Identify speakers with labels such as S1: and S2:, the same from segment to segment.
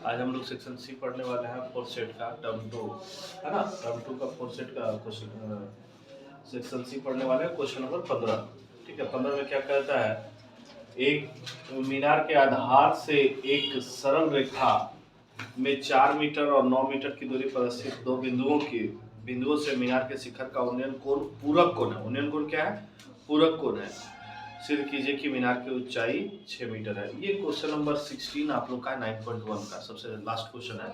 S1: आज हम लोग सेक्शन सी पढ़ने वाले हैं, फोर्थ सेट का टर्म 2, है ना। टर्म 2 का फोर्थ सेट का क्वेश्चन, सेक्शन सी पढ़ने वाले हैं, क्वेश्चन नंबर 15। ठीक है, 15 में क्या कहता है, एक मीनार के आधार से एक सरल रेखा में 4 मीटर और 9 मीटर की दूरी पर स्थित दो बिंदुओं से मीनार के शिखर का उन्नयन कोण पूरक कोण है। उन्नयन कोण क्या है? पूरक कोण है। सिद्ध कीजिए कि मीनार की ऊंचाई 6 मीटर है। ये क्वेश्चन नंबर 16 आप लोग का 9.1 का सबसे लास्ट क्वेश्चन है,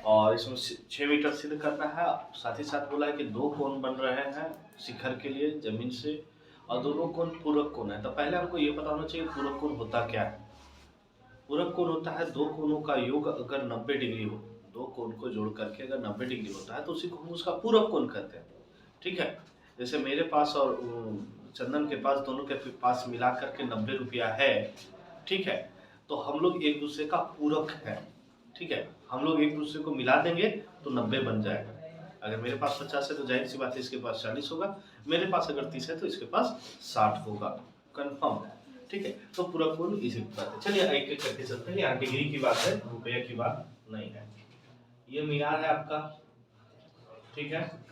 S1: और इसमें 6 मीटर सिद्ध करना है। साथ ही साथ बोला है कि दो कोण बन रहे हैं शिखर के लिए जमीन से, और दोनों कोण पूरक कोण है। तो पहले हमको ये पता होना चाहिए पूरक कोण होता क्या है। पूरक कोण होता है दो कोणों का योग अगर 90 डिग्री हो, दो कोण को जोड़ करके अगर 90 डिग्री होता है तो उसी को हम उसका पूरक कोण कहते हैं। ठीक है, जैसे मेरे पास और चंदन के पास, दोनों के पास मिला करके 90 रुपया है। ठीक है, तो हम लोग एक दूसरे का पूरक है। ठीक है, हम लोग एक दूसरे को मिला देंगे तो 90 बन जाएगा। अगर मेरे पास 50 है तो जाहिर सी बात है इसके पास 40 होगा, मेरे पास अगर 30 है तो इसके पास 60 होगा। कंफर्म है। ठीक है, तो पूरक कोण इसी की बात है। चलिए एक एक करके चलते हैं। यहाँ डिग्री की बात है, रुपये की बात नहीं है। ये मीनार है आपका। ठीक है,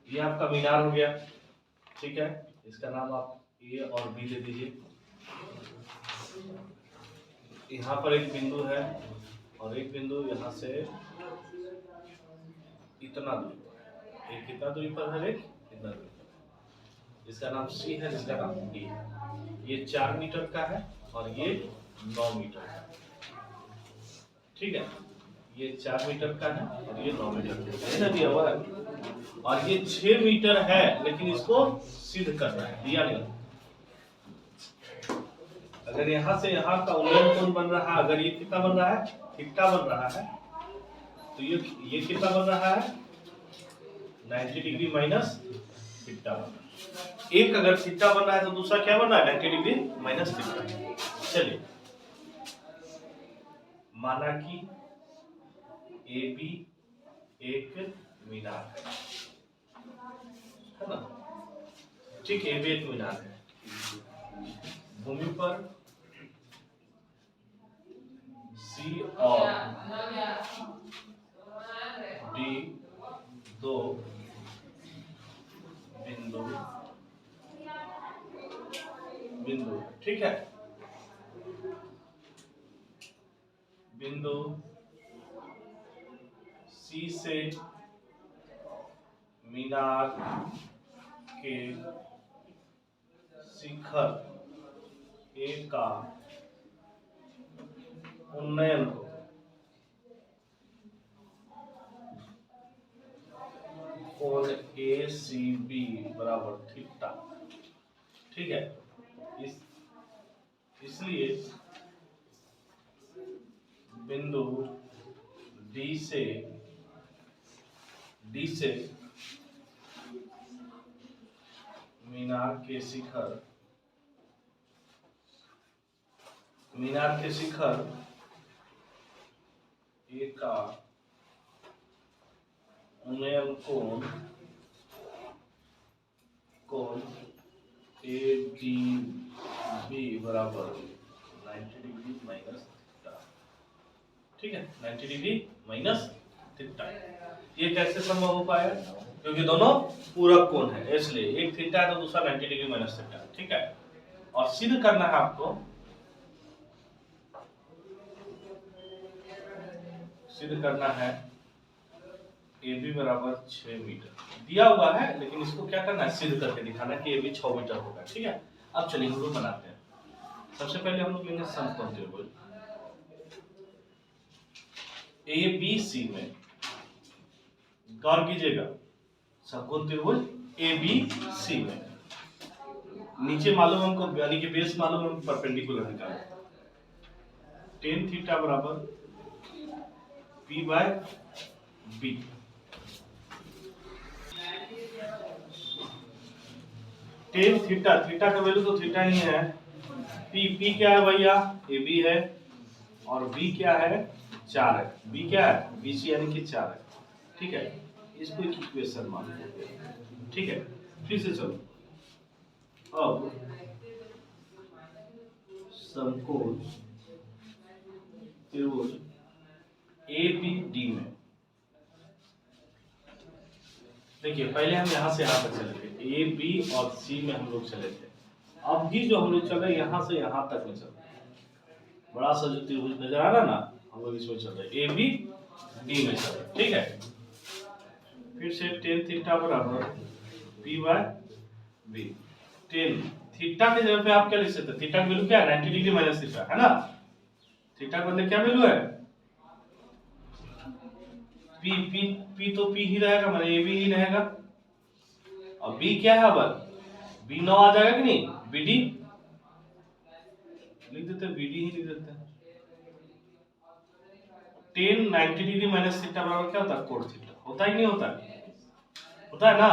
S1: ये आपका मीनार हो गया। ठीक है, इसका नाम आप ए और बी दे दीजिए। यहाँ पर एक बिंदु है और एक बिंदु यहाँ से इतना दूरी पर, एक कितना दूरी पर है, एक इतना दूरी पर। इसका नाम सी है, इसका नाम डी है। ये 4 मीटर का है और ये 9 मीटर का है। ठीक है, ये 4 मीटर का है और ये 9 मीटर का है ना, दिया हुआ है। और ये 6 मीटर है, लेकिन इसको सिद्ध करना है, दिया नहीं। अगर यहाँ से यहाँ का उन्नयन कोण बन रहा है, अगर ये कितना बन रहा है, थीटा बन रहा है, तो ये कितना बन रहा है, 90 डिग्री माइनस थीटा बन रहा है। एक अगर थीटा बन रहा है तो दूसरा क्या बन रहा है, 90 डिग्री माइनस थीटा। चलिए, माना कि ए बी एक मीनार है ना। ठीक, ए बी एक मीनार है। भूमि पर सी और डी दो बिंदु। ठीक है, बिंदु सी से मीनार के शिखर ए का उन्नयन कोण ए सी बी बराबर थीटा। ठीक है, इसलिए बिंदु डी से मीनार के शिखर ए का उन्नयन कोण ए डी बी बराबर 90 डिग्री माइनस थीटा। ठीक है, 90 डिग्री माइनस थीटा। ये कैसे संभव हो पाया? क्योंकि दोनों पूरक कोण है, इसलिए एक थीटा है तो दूसरा 90 डिग्री माइनस थीटा। ठीक है, और सिद्ध करना है आपको, सिद्ध करना है ए बी बराबर 6 मीटर दिया हुआ है, लेकिन इसको क्या करना है, सिद्ध करके दिखाना है कि ए बी 6 मीटर होगा। ठीक है, अब चलिए हम लोग बनाते हैं। सबसे पहले हम लोग लेंगे समकोण त्रिभुज ए बी सी में। गौर कीजिएगा, समकोण त्रिभुज ए बी सी में नीचे मालूम हमको, यानी कि बेस मालूम हम परपेंडिकुलर निकालें। tan थीटा बराबर p by B. tan theta, theta का वैल्यू तो थीटा ही है। p क्या है भैया, ए बी है, और b क्या है, 4 है। b क्या है, बी सी यानी कि 4 है। ठीक है, इसको एक इक्वेशन मान लेते हैं। ठीक है, फिर से चलो। अब समकोण त्रिभुज ABD में। देखिए पहले हम यहाँ से यहाँ तक चले थे, A B और C में हम लोग चले थे। अब भी जो हम लोग चल रहे हैं यहाँ से यहाँ तक में चल रहे हैं। बड़ा सा जो त्रिभुज नजर आ रहा है ना, हम लोग इसमें चल रहे हैं, ABD में चल रहे हैं। ठीक है, फिर से tan थीटा बराबर P/B। tan थीटा के जगह पे आप क्या लिख सकते हैं? थीटा की वैल्यू क्या है? 90 डिग्री माइनस थीटा, है ना। थीटा के बदले क्या वैल्यू है? P तो P ही रहेगा, मतलब AB ही रहेगा। और B क्या है? अब B 9 आ जाएगा कि नहीं? BD लिख देते हैं, BD ही लिख देते हैं। tan 90 डिग्री माइनस थीटा बराबर क्या होता है? Cot theta. होता है कि नहीं होता है? होता है ना।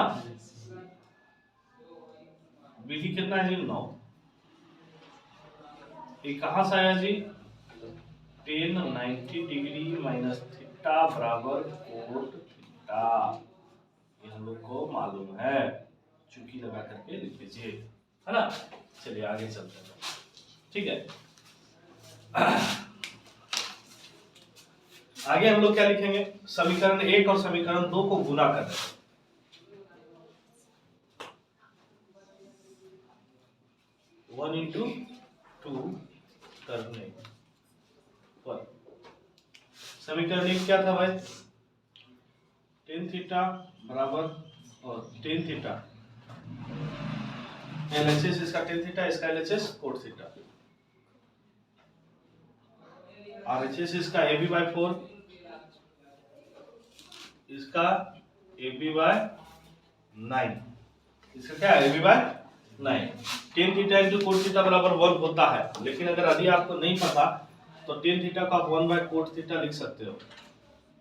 S1: BD कितना है जी? 9। ये कहां से आया जी? tan 90 डिग्री माइनस थीटा बराबर कोट थीटा, ये हम लोग को मालूम है। चुकी लगा करके लिख लीजिए, है ना। चलिए आगे चलते हैं। ठीक है, आगे हम लोग क्या लिखेंगे? समीकरण 1 और समीकरण 2 को गुना कर रहे हैं। वन इंटू टू करने पर समीकरण 1 क्या था भाई? tan थीटा बराबर और tan थीटा LHS इसका tan थीटा, इसका LHS कोट थीटा, RHS इसका AB/4, इसका AB/9, इसका क्या है? AB/9। tan theta into cot theta बराबर 1 होता है, लेकिन अगर यदि आपको नहीं पता तो tan थीटा को आप 1/कोट थीटा लिख सकते हो।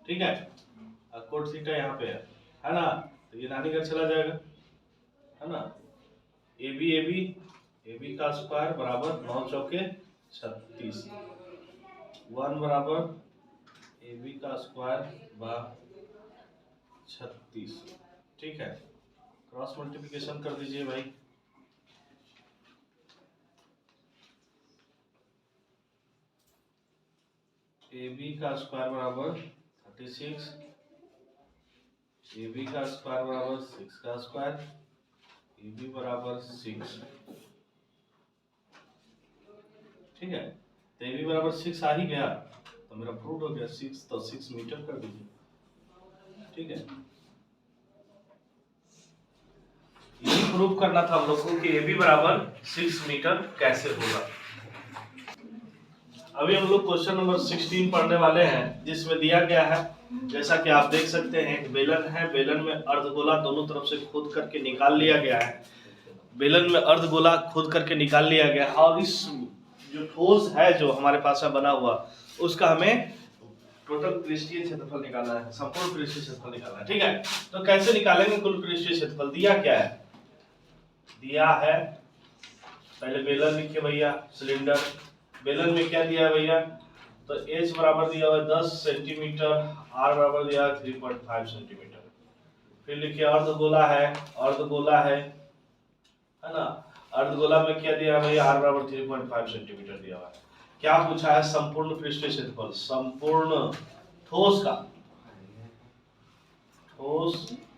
S1: ठीक है, और कोट थीटा यहाँ पे है ना, तो ये नानी घर चला जाएगा, है ना। AB का स्क्वायर बराबर 9 चौके 36, 1 बराबर AB का स्क्वायर बा 36। ठीक है, क्रॉस मल्टीप्लिकेशन कर दीजिए भाई। AB का स्क्वायर बराबर 36, AB का स्क्वायर बराबर 6 का स्क्वायर, AB बराबर 6। ठीक है, तो AB बराबर 6 आ ही गया, तो मेरा प्रूव हो गया। 6 तो 6 मीटर कर दीजिए। ठीक है, यही प्रूव करना था हम लोग को कि AB बराबर 6 मीटर कैसे होगा। अभी हम लोग क्वेश्चन नंबर 16 पढ़ने वाले हैं, जिसमें दिया गया है, जैसा कि आप देख सकते हैं, एक बेलन है, बेलन में अर्धगोला दोनों तरफ से खोद करके निकाल लिया गया है। बेलन में अर्धगोला खोद करके निकाल लिया गया है, और इस जो ठोस है जो हमारे पास बना हुआ, उसका हमें टोटल पृष्ठीय क्षेत्रफल निकालना है, संपूर्ण पृष्ठीय क्षेत्रफल निकालना है। ठीक है, तो कैसे निकालेंगे कुल पृष्ठीय क्षेत्रफल? दिया क्या है? दिया है, पहले बेलन लिखिए भैया, सिलेंडर। बेलन में क्या दिया है भैया? तो H बराबर दिया हुआ है 10 सेंटीमीटर, R बराबर दिया है 3.5 सेंटीमीटर। फिर लिखिए अर्धगोला है, अर्धगोला है ना। अर्धगोला में क्या दिया है भैया? R बराबर 3.5 सेंटीमीटर दिया हुआ है। क्या पूछा है? संपूर्ण पृष्ठीय क्षेत्रफल, संपूर्ण ठोस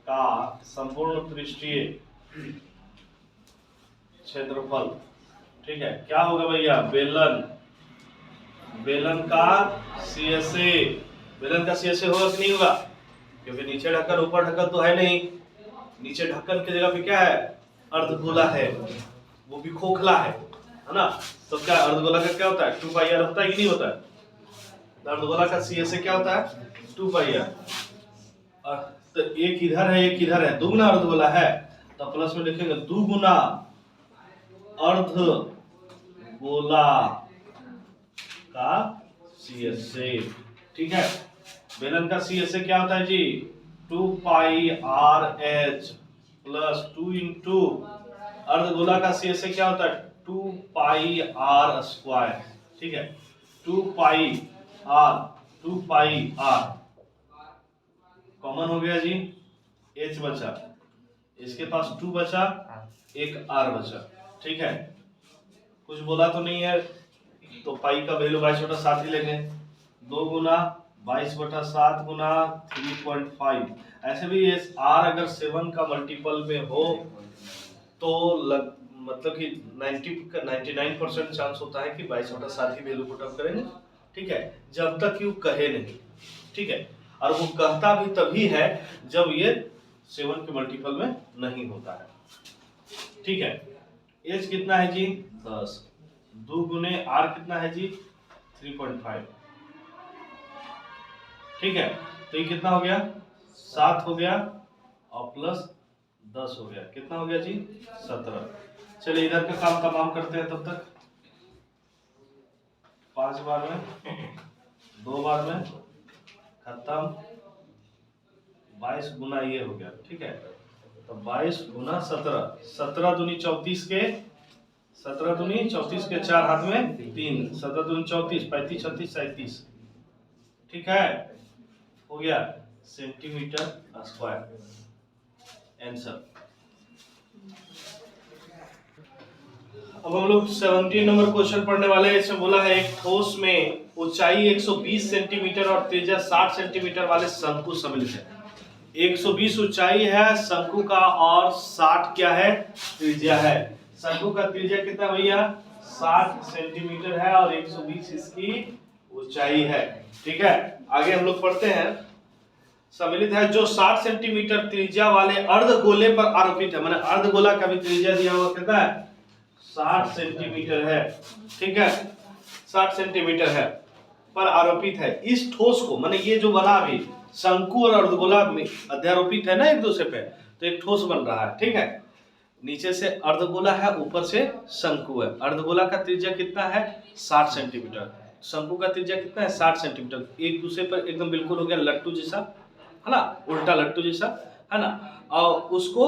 S1: का संपूर्ण पृष्ठीय क्षेत्रफल। ठीक है, क्या होगा भैया? बेलन का CSA, बेलन का CSA होगा कि नहीं होगा? क्योंकि नीचे ढक्कन ऊपर ढक्कन तो है नहीं, नीचे ढक्कन की जगह पे क्या है? अर्धगोला है, वो भी खोखला है ना। तो क्या अर्धगोला का क्या होता है? 2πr होता है कि नहीं होता है? अर्धगोला का CSA क्या होता है? 2πr। तो एक इधर है, एक इधर है, दुगुना अर्धगोला है, तो प्लस में लिखेंगे 2 गुना अर्धगोला का CSA। ठीक है, बेलन का CSA क्या होता है जी? 2πRH प्लस 2 इंटू अर्धगोला का CSA क्या होता है? 2πr square. ठीक है, 2πr कॉमन हो गया जी, H बचा, इसके पास 2 बचा, एक R बचा। ठीक है, कुछ बोला तो नहीं है? तो पाई का वैल्यू 22/7 ही लेंगे। 2 गुना 22/7 गुना 3.5। ऐसे भी ये r अगर 7 का मल्टीपल में हो तो मतलब कि 99% चांस होता है कि 22/7 ही वैल्यू पुट अप करेंगे। ठीक है, जब तक यू कहे नहीं। ठीक है, और वो कहता भी तभी है जब ये 7 के मल्टीपल में नहीं होता है। ठीक है, एज कितना है जी 10, 2 गुने r कितना है जी 3.5। ठीक है, तो ये कितना हो गया 7 हो गया और प्लस 10 हो गया, कितना हो गया जी 17। चलिए इधर का काम तमाम करते हैं तब तक। 5 बार में 2 बार में खत्म। 22 गुना ये हो गया। ठीक है, तो 22 गुना 17, 17 दूनी 34 के 17 दूनी 34 के 4 हाथ में 3, 17 दूनी 34, 35 36 37। ठीक है, हो गया सेंटीमीटर स्क्वायर आंसर। अब हम लोग 17 नंबर क्वेश्चन पढ़ने वाले हैं। इसमें बोला है एक ठोस में ऊंचाई 120 सेंटीमीटर और त्रिज्या 60 सेंटीमीटर वाले शंकु सम्मिलित है। 120 ऊंचाई है शंकु का और 60 क्या है त्रिज्या है। शंकु का त्रिज्या कितना भैया 60 सेंटीमीटर है और 120 इसकी ऊंचाई है। ठीक है, आगे हम लोग पढ़ते हैं। सम्मिलित है जो 60 सेंटीमीटर त्रिज्या वाले अर्धगोले पर आरोपित है। मैंने अर्धगोला का भी त्रिज्या दिया हुआ कितना है 60 सेंटीमीटर है। ठीक है, 60 सेंटीमीटर है पर आरोपित है। इस ठोस को माने ये जो बना अभी शंकु और अर्धगोला में अध्यारोपित है ना एक दूसरे पे, तो एक ठोस बन रहा है। ठीक है, नीचे से अर्धगोला है ऊपर से शंकु है। अर्धगोला का त्रिज्या कितना है 60 सेंटीमीटर, शंकु का त्रिज्या कितना है 60 सेंटीमीटर। एक दूसरे पर एकदम बिल्कुल हो गया लट्टू जैसा है ना, उल्टा लट्टू जैसा है ना। और उसको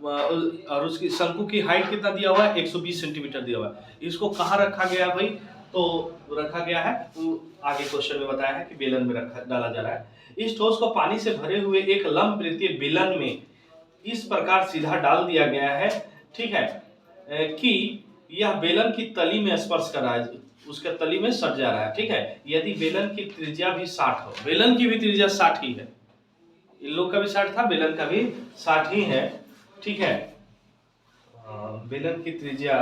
S1: और उसकी शंकु की हाइट कितना दिया हुआ है 120 सेंटीमीटर दिया हुआ है। इसको कहाँ रखा गया भाई, तो रखा गया है आगे क्वेश्चन में बताया है कि बेलन में रखा डाला जा रहा है। इस ठोस को पानी से भरे हुए एक लंब वृत्तीय बेलन में इस प्रकार सीधा डाल दिया गया है। ठीक है, कि यह बेलन की तली में स्पर्श कर रहा है, उसके तली में सट जा रहा है। ठीक है, यदि बेलन की त्रिज्या भी 60 हो, बेलन की भी त्रिज्या 60 ही है, इन लोग का भी 60 था, बेलन का भी 60 ही है। ठीक है, बेलन की त्रिज्या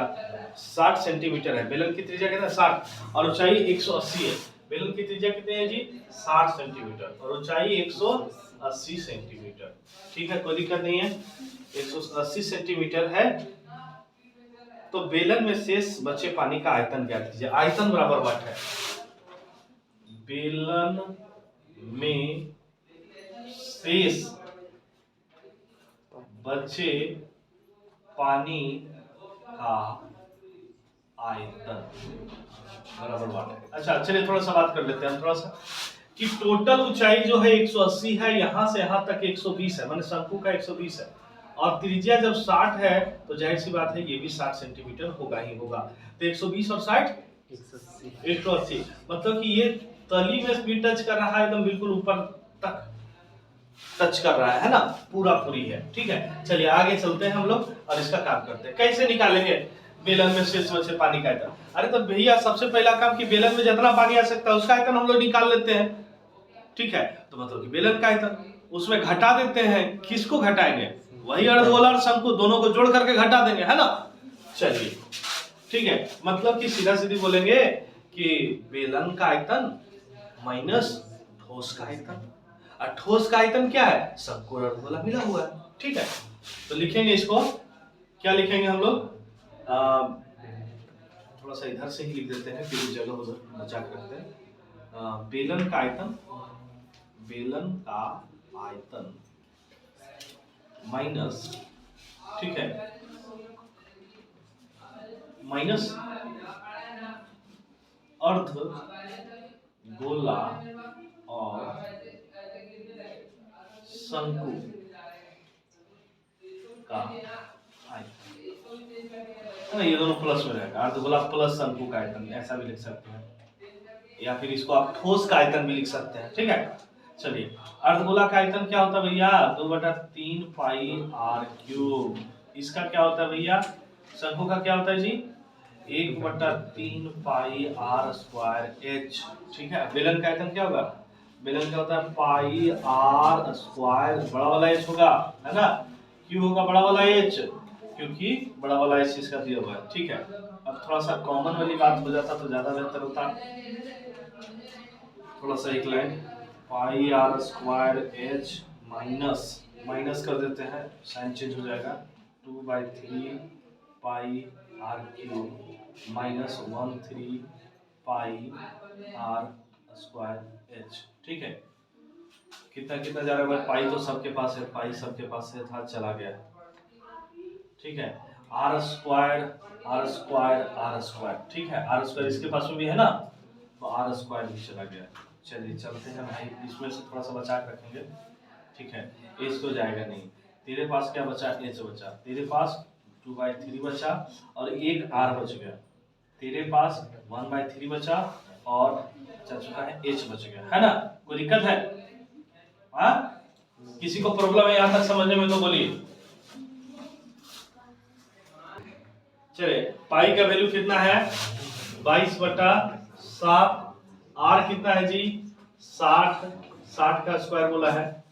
S1: 60 सेंटीमीटर है। बेलन की त्रिज्या कितना 60 और ऊंचाई 180 है। बेलन की त्रिज्या कितनी है जी 60 सेंटीमीटर और ऊंचाई 180 सेंटीमीटर। ठीक है, कोई दिक्कत नहीं है, 180 सेंटीमीटर है। तो बेलन में शेष बचे पानी का आयतन क्या कीजिए। आयतन बराबर वाट है, बेलन में शेष बचे पानी का आयतन बराबर वाट है। अच्छा चलिए थोड़ा सा बात कर लेते हैं हम थोड़ा सा कि टोटल ऊंचाई जो है 180 है, यहां से यहां तक 120 है, माने शंकु का 120 है और त्रिज्या जब 60 है तो जाहिर सी बात है ये भी 60 सेंटीमीटर होगा ही होगा। तो 120 और 60 180, मतलब कि ये तली में भी टच कर रहा है, एकदम बिल्कुल ऊपर तक टच कर रहा है ना, पूरा पूरी है। ठीक है, चलिए आगे चलते हैं हम लोग और इसका काम करते हैं। कैसे निकालेंगे बेलन में शेष बचे पानी का आयतन। अरे तो भैया सबसे पहला काम कि बेलन में जितना पानी आ सकता है उसका आयतन हम लोग निकाल लेते हैं। ठीक है, तो मतलब कि बेलन का आयतन उसमें घटा देते हैं। किसको घटाएंगे, वही अर्धगोला और शंकु दोनों को जोड़ करके घटा देंगे, है ना। चलिए ठीक है, मतलब कि सीधा सीधी बोलेंगे कि बेलन का आयतन माइनस ठोस का आयतन, और ठोस का आयतन क्या है शंकु और अर्धगोला मिला हुआ है। ठीक है, तो लिखेंगे इसको, क्या लिखेंगे हम लोग, थोड़ा सा इधर से ही लिख देते हैं फिर जगह उधर बचा के रखते हैं। बेलन का आयतन, बेलन का आयतन माइनस, ठीक है, माइनस अर्ध गोला और शंकु का आयतन, ये दोनों प्लस में रहेगा, अर्धगोला प्लस शंकु का आयतन, ऐसा भी लिख सकते हैं, या फिर इसको आप ठोस का आयतन भी लिख सकते हैं। ठीक है, चलिए अर्धगोला का आयतन क्या होता है भैया 2/3 पाई r क्यूब। इसका क्या होता है भैया, शंकु का क्या होता है जी 1/3 पाई आर स्क्वायर एच। ठीक है, बेलन का आयतन क्या होगा? बेलन का होता है पाई आर स्क्वायर, बड़ा वाला एच होगा, है ना, क्यों होगा बड़ा वाला एच, क्योंकि बड़ा वाला एच इसका दिया हुआ है। ठीक है, अब थोड़ा सा कॉमन वाली बात हो जाता तो ज्यादा बेहतर होता। थोड़ा सा एक line, pi r square h minus, minus कर देते हैं, साइन चेंज हो जाएगा, 2/3 pi r cube minus 1/3 pi r square h. ठीक है, कितना कितना जा रहा है? पाई तो सबके पास है, पाई सबके पास है था, चला गया। ठीक है, R square R square R square. ठीक है, आर स्क्वायर इसके पास में भी है ना, तो आर स्क्वायर भी चला गया। चलिए चलते हैं भाई, इसमें से थोड़ा सा बचा के रखेंगे। ठीक है, एच तो जाएगा नहीं, तेरे पास क्या बचा? एच बचा, तेरे पास 2/3 बचा और एक आर बच गया, तेरे पास 1/3 बचा और चल चुका है एच बच गया, है ना। कोई दिक्कत है? हाँ, किसी को प्रॉब्लम है यहाँ तक समझने में तो बोलिए। चलिए, पाई का वैल्यू कितना है? 22/7। आर कितना है जी? 60, 60 का स्क्वायर बोला है।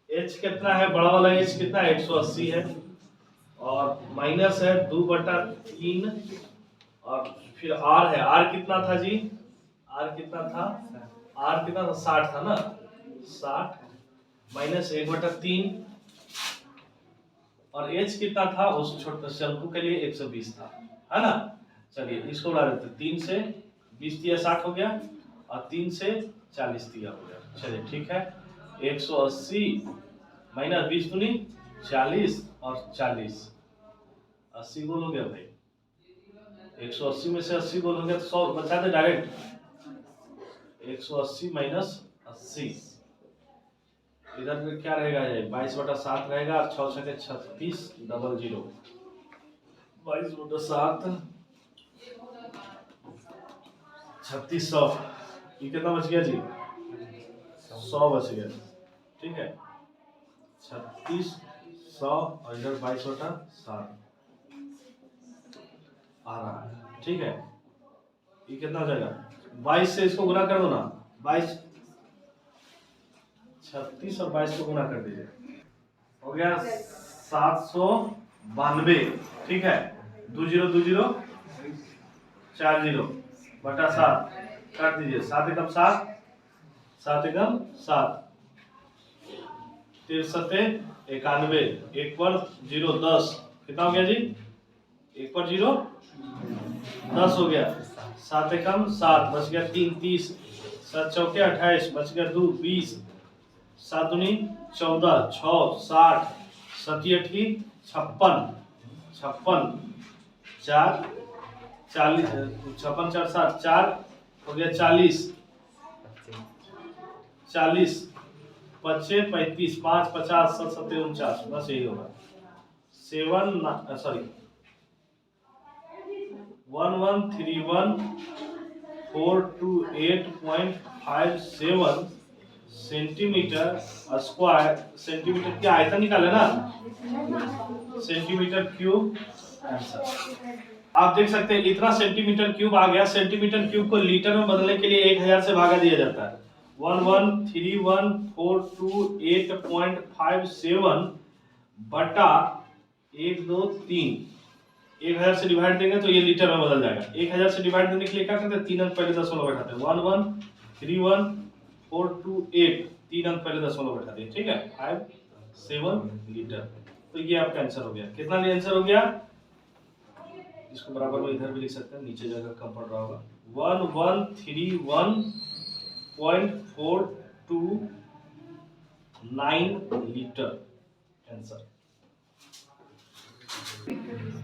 S1: एच कितना है? बड़ा वाला एच कितना है? 180 है, और माइनस है 2/3, और फिर आर है, आर कितना था जी? आर कितना था? आर कितना था? 60 था ना, 60 माइनस 1/3, और एच कितना था उस छोटे शंकु के लिए? 120 था, है ना। चलिए इसको उड़ा देते, 3 से 20 दिया 60 हो गया, और 3 से 40 दिया हो गया। चलिए ठीक है, 180 माइनस 20 दूनी 40, और 40 80 गोल हो गया भाई। 180 में से 80 गोल हो गया तो 100 बचा दे डायरेक्ट। 180 माइनस 80, इधर में क्या रहेगा? 22/7 रहेगा, और 6 छके 36, डबल 0, 22/7 3600। ये कितना बच गया जी? 100 बच गया। ठीक है, 3600 और इधर 22/7 आ रहा है। ठीक है, ये कितना हो जाएगा? 22 से इसको गुना कर दो ना, 22, 36 और 22 को गुना कर दीजिए, हो गया 792। ठीक है, 2020 40/7 काट दीजिए, 7 एकम 7, 7 एकम 7, 63 91, 1 पर 0 10, कितना हो गया जी? 1 पर 0 10 हो गया, 7 एकम 7, बच गया 3 30, 7 चौके 28, बच गया 2 20, 7 दूनी 14, 6 60, 7 8 56, 56 4 40, 56 4 7 4 हो गया 40, 40 25 35 5 50 7 7 49, बस यही होगा। 1131428.57 सेंटीमीटर स्क्वायर, सेंटीमीटर की आयतन निकाले ना, सेंटीमीटर क्यूब आंसर। आप देख सकते हैं इतना सेंटीमीटर क्यूब आ गया। सेंटीमीटर क्यूब को लीटर में बदलने के लिए 1000 से भागा दिया जाता है। 1131428.57 बटा 1 2 3, 1000 से डिवाइड देंगे तो ये लीटर में बदल जाएगा। 1000 से डिवाइड देने के लिए क्या करते हैं? 3 अंक पहले दशमलव बैठाते हैं। 1131428, 3 अंक पहले दशमलव बैठाते हैं। ठीक है, 57 लीटर। तो ये आपका आंसर हो गया। कितना आंसर हो गया? इसको बराबर में इधर भी लिख सकते हैं, नीचे जगह कम पड़ रहा होगा। 1131.429 लीटर आंसर।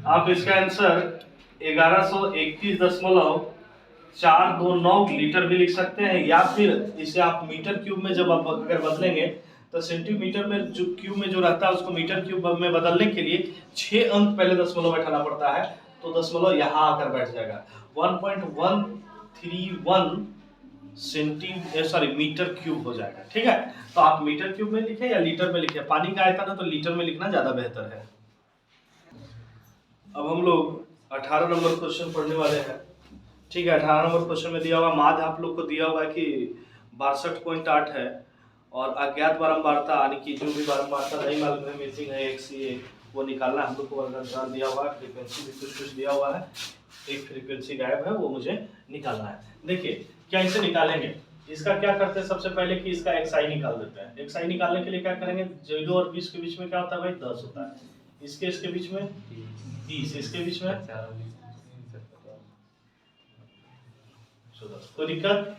S1: आप इसका आंसर 1121.429 लीटर भी लिख सकते हैं, या फिर इसे आप मीटर क्यूब में जब आप अगर बदलेंगे तो सेंटीमीटर में जो क्यूब में जो रहता है उसको मीटर क्यूब में बदलने के लिए 6 अंक पहले दशमलव बैठाना पड़ता है, तो दशमलव यहाँ आकर बैठ जाएगा। 1.131 मीटर क्यूब हो जाएगा। ठीक है, तो आप मीटर क्यूब में लिखे या लीटर में लिखे, पानी का आयतन है तो लीटर में लिखना ज्यादा बेहतर है। अब हम लोग 18 नंबर क्वेश्चन पढ़ने वाले हैं। ठीक है, 18 नंबर क्वेश्चन में दिया हुआ माध्य आप लोग को दिया हुआ है कि 62.8 है और अज्ञात बारंबारता यानी कि जो भी बारंबारता नहीं मालूम है मिसिंग है एक सी वो निकालना हम लोग को वर्गीकरण दिया हुआ है। फ्रीक्वेंसी भी कुछ दिया हुआ है, एक फ्रीक्वेंसी गायब है वो मुझे निकालना है। देखिए क्या इसे निकालेंगे, इसका क्या करते हैं सबसे पहले कि इसका एक्सआई निकाल देते हैं। एक्सआई निकालने के लिए क्या करेंगे, 0 और 20 के बीच में क्या होता है भाई 10 होता है, इसके बीच में 30, इसके बीच में 14। कोई दिक्कत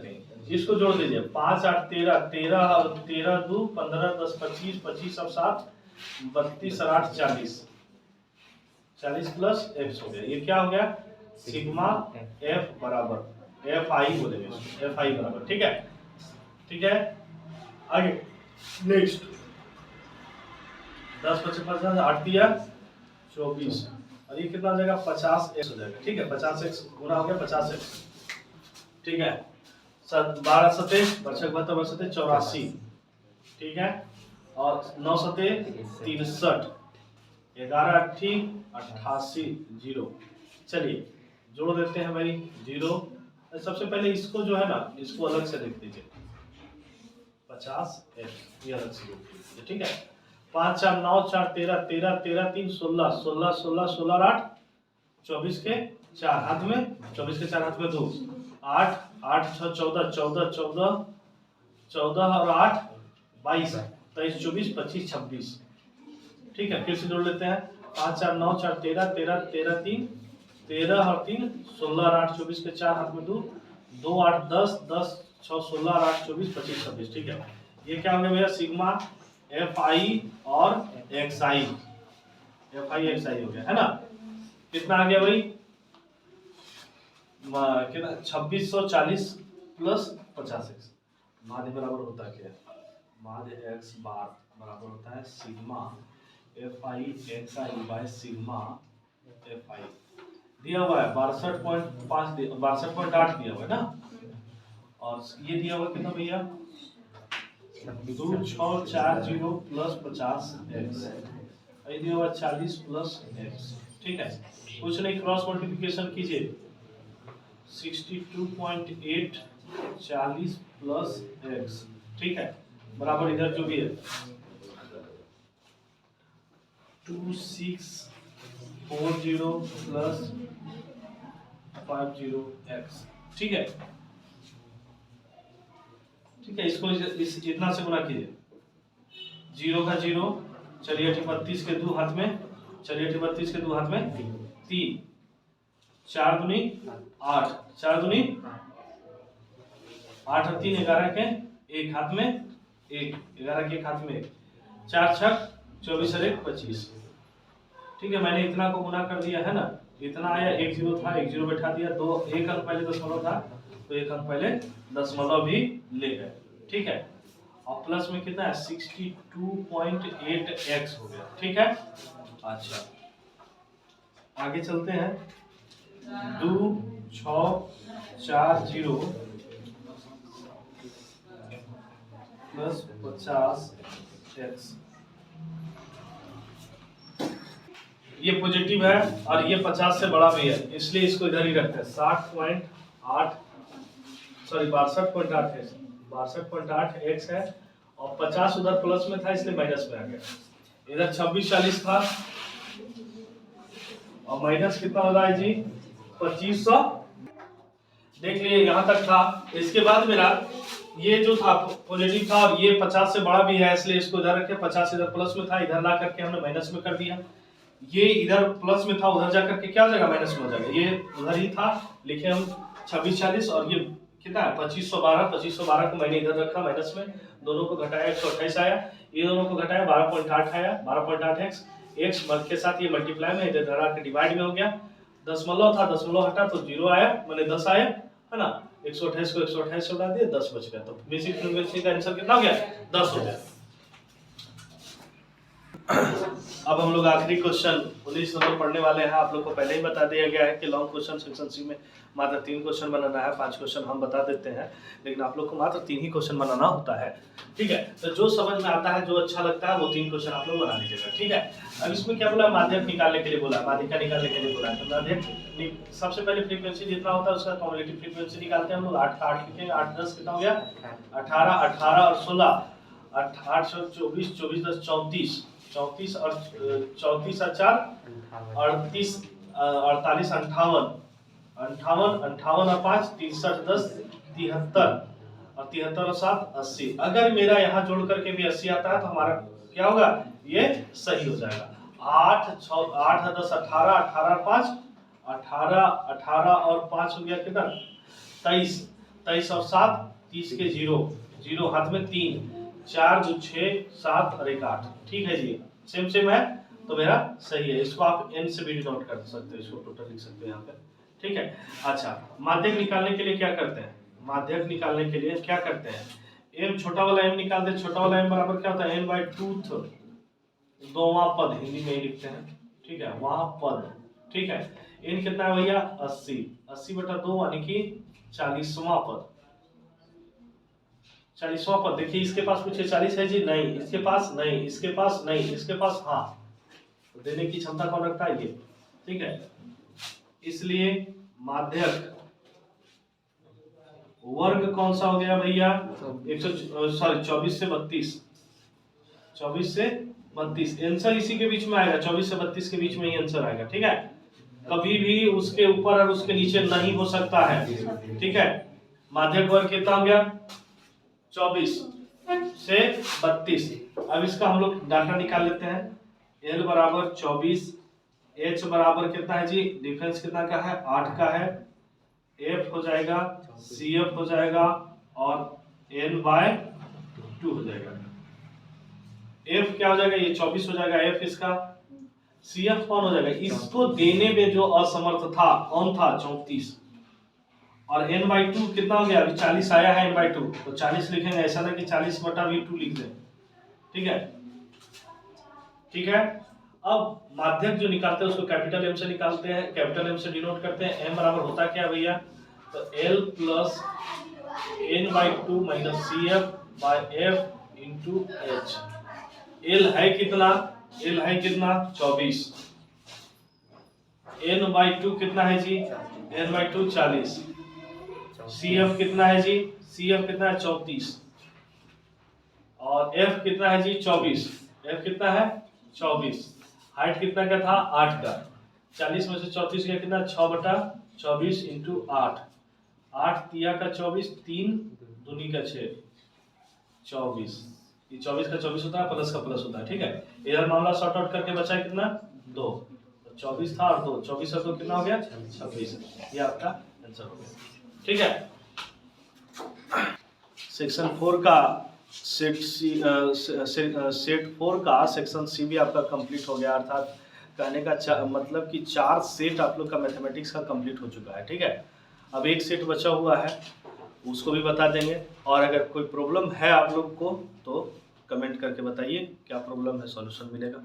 S1: नहीं, इसको जोड़ दीजिए 5 8 13 13 और 13 2 15 10 25 25 और 7 32 और 8 40 40 प्लस एक्स हो गया। ये क्या हो गया सिग्मा एफ बराबर एफ आई बोलेंगे इसको, एफ आई बराबर। ठीक है आगे नेक्स्ट 10 25 50 8 दिया 24 और ये कितना हो जाएगा 50 एक्स हो जाएगा। ठीक है 50 एक्स गुना हो गया 50 एक्स। ठीक है 12 सते 84। ठीक है और 9 सते 63 11 8 88 0। चलिए जोड़ देते हैं भाई 0। सबसे पहले इसको जो है ना इसको अलग से लिख दीजिए 50 ये अलग से लिख दीजिए। ठीक है 5 4 9 4 13 13 13 3 16 16 16 16 8 24 के 4 हाथ में 24 के 4 हाथ में 2 8 8 6 14 14 14 14 और 8 22 23 24 25 26। ठीक है फिर से जोड़ लेते हैं 5 4 9 4 13 13 13 3 13 और 3 16 और 8 24 के 4 हाथ में 2 2 8 10 10 6 16 और 8 24 25 26। ठीक है ये क्या हो गया भैया सिग्मा एफ आई और x i, f i x i हो गया है ना। कितना आ गया भाई कितना 2640 प्लस 50 एक्स। माध्य बराबर होता है क्या, माध्य एक्स बार बराबर होता है sigma f i x I by sigma f आई। दिया हुआ है 62.5 62.8 दिया हुआ है ना और ये दिया हुआ कितना भैया 2640 प्लस 50 एक्स, ये दिया हुआ 40 प्लस एक्स। ठीक है कुछ नहीं क्रॉस मल्टीप्लिकेशन कीजिए 62.8 40 प्लस एक्स। ठीक है बराबर इधर जो भी है 2640 प्लस 50 एक्स। ठीक है इसको इस इतना से गुना कीजिए 0 का 0 चलिए 32 के 2 हाथ में 32 के 2 हाथ में 3 4 दूनी 8 4 दूनी 8 और 3 11 के एक हाथ में 1 11 के एक हाथ में 4 6 24 और 1 25। ठीक है मैंने इतना को गुना कर दिया है ना, इतना आया 1 0 था 1 0 बैठा दिया 2 1 अंक पहले दशमलव था तो 1 अंक पहले दशमलव भी ले गए। ठीक है और प्लस में कितना है 62.8 एक्स हो गया। ठीक है अच्छा आगे चलते हैं 2 6 4 0 प्लस 50 एक्स। ये पॉजिटिव है और ये 50 से बड़ा भी है इसलिए इसको इधर ही रखते हैं 60.8 सॉरी 62.8 है 62.8 एक्स है और 50 उधर प्लस में था इसलिए माइनस में आ गया। इधर 26 40 था और माइनस कितना हो रहा है जी 2500। देख लिए यहाँ तक था। इसके बाद मेरा ये जो था पॉजिटिव था और ये 50 से बड़ा भी है इसलिए इसको इधर रखे 50 इधर प्लस में था इधर ला करके हमने माइनस में कर दिया। ये इधर प्लस में था उधर जाकर के क्या हो जाएगा माइनस में हो जाएगा। ये उधर ही था लिखे हम 26 40 और ये कितना है 2512 को मैंने इधर रखा माइनस में, दोनों को घटाया 128 आया, ये दोनों को घटाया 12.8 आया 12.8 एक्स एक्स के साथ ये मल्टीप्लाई में इधर धरा के डिवाइड में हो गया। दशमलव था दशमलव हटा तो 0 आया मैंने 10 आया है ना 128 को 128 से उड़ा दिया 10 बच गया। तो बेसिक फ्रीक्वेंसी का आंसर कितना हो गया 10 हो गया। अब हम लोग आखिरी क्वेश्चन 19 नंबर पढ़ने वाले हैं। आप लोग को पहले ही बता दिया गया है कि लॉन्ग क्वेश्चन सेक्शन सी में मात्र 3 क्वेश्चन बनाना है, 5 क्वेश्चन हम बता देते हैं, लेकिन आप लोग को मात्र 3 ही क्वेश्चन बनाना होता है। ठीक है, तो जो समझ में आता है, जो अच्छा लगता है, वो 3 क्वेश्चन आप लोग बना लीजिएगा। ठीक है, अब इसमें क्या बोला, माध्यक निकालने के लिए बोला, माध्यिका निकालने के लिए बोला। तो माध्यक सबसे पहले फ्रीक्वेंसी जितना होता है उसका कम्युलेटिव फ्रीक्वेंसी निकालते हैं हम लोग। 8 का 8 लिखेंगे, 8 10 कितना हो गया 18, 18 और 16 8 24 24 10 34 34 और 34 और 4 38 48 58 58 58 और 5 63 10 73 और 73 और 7 80। अगर मेरा यहाँ जोड़ करके भी 80 आता है तो हमारा क्या होगा, ये सही हो जाएगा। 8 8 10 18 18 और 5 18 18 और 5 हो गया कितना 23 23 और 7 30 के 0 0 हाथ में 3 4 2 6 7 और 1 8। ठीक है जी, सेम सेम है तो मेरा सही है। इसको आप n से भी डिनोट कर सकते हो, इसको टोटल लिख सकते हैं यहाँ पे। ठीक है, अच्छा माध्यक निकालने के लिए क्या करते हैं, माध्यक निकालने के लिए क्या करते हैं, m छोटा वाला m निकाल दे। छोटा वाला m बराबर क्या होता है n/2 दोवां पद, हिंदी में ही लिखते हैं। ठीक है, वहां पद। ठीक है, n कितना है भैया 80 80/2 यानी कि 40वां पद। 40वां पद देखिए, इसके पास कुछ 40 है जी, नहीं, इसके पास नहीं, इसके पास नहीं, इसके पास हाँ, तो देने की क्षमता कौन रखता है ये। ठीक है, इसलिए माध्यक वर्ग कौन सा हो गया भैया 24 से 32 24 से 32। आंसर इसी के बीच में आएगा, 24 से 32 के बीच में ही आंसर आएगा। ठीक है, कभी भी उसके ऊपर और उसके नीचे नहीं हो सकता है। ठीक है, माध्यक वर्ग कितना हो गया 24 से 32। अब इसका हम लोग डाटा निकाल लेते हैं। L बराबर 24, H बराबर कितना है जी, डिफरेंस कितना का है 8 का है, F हो जाएगा, CF हो जाएगा और N/2 हो जाएगा। F क्या हो जाएगा, ये 24 हो जाएगा F इसका, CF कौन हो जाएगा, इसको देने में जो असमर्थ था कौन था 34, और n/2 कितना हो गया, अभी 40 आया है n/2 तो 40 लिखेंगे, ऐसा ना कि 40/2 लिख दें। ठीक है, ठीक है। अब माध्यक जो निकालते हैं उसको कैपिटल M से निकालते हैं, कैपिटल M से डिनोट करते हैं। M बराबर होता क्या भैया, तो L plus n/2 minus CF/F into H। L है कितना, L है कितना 24, n/2 कितना है जी, n/2 40, CF कितना है जी, CF कितना है 34 और F कितना है जी 24, F कितना है 24। हाइट कितना का था 8 का, 40 में से 34 गया कितना 6/24 इंटू 8, 8 तिया का 24, 3 दूनी का 6 24, ये 24 का 24 होता है, प्लस का प्लस होता है। ठीक है, इधर मामला सॉर्ट आउट करके बचा कितना 2, 24 था और 2 24 से 2 कितना हो गया 26। ये आपका आंसर हो गया। ठीक है, सेक्शन 4 का सेट 4 का सेक्शन सी भी आपका कंप्लीट हो गया, अर्थात कहने का मतलब कि 4 सेट आप लोग का मैथमेटिक्स का कंप्लीट हो चुका है। ठीक है, अब एक सेट बचा हुआ है, उसको भी बता देंगे, और अगर कोई प्रॉब्लम है आप लोग को तो कमेंट करके बताइए, क्या प्रॉब्लम है, सॉल्यूशन मिलेगा।